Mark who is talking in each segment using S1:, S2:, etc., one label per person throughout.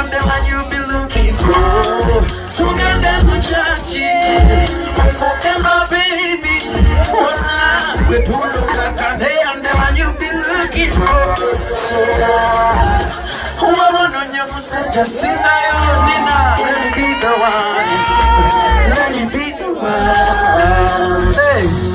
S1: I'm the one you be looking for. Together with Chachi, my baby. We pull up Saturday, I'm the one you be looking for. Who I wanna know you say just sing my own Nina. Let me be the one. Let me be the one. Hey.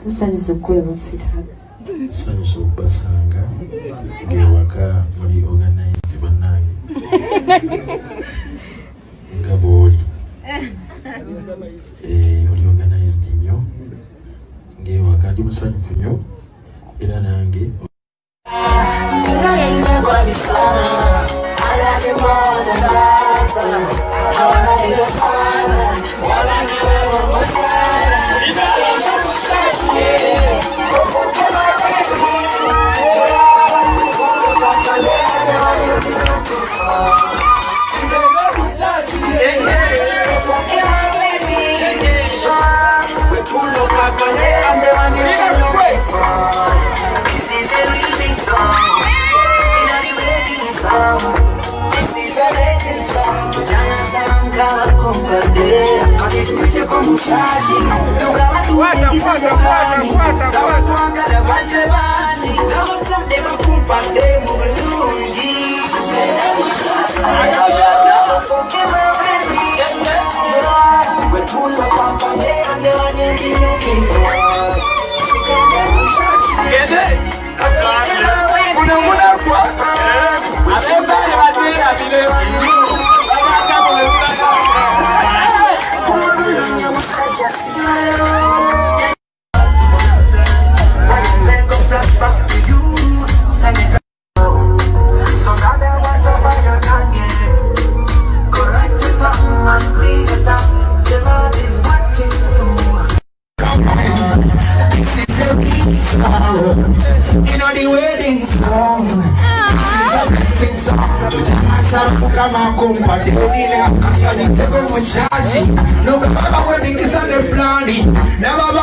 S2: Nsanyusa okukulaba sweetheart.
S3: Nsanyusa okubasanga ng'ewaka muli organized bannange nga bw'oli oli organized nnyo ng'ewaka ndi musanyufu nnyo era nange Never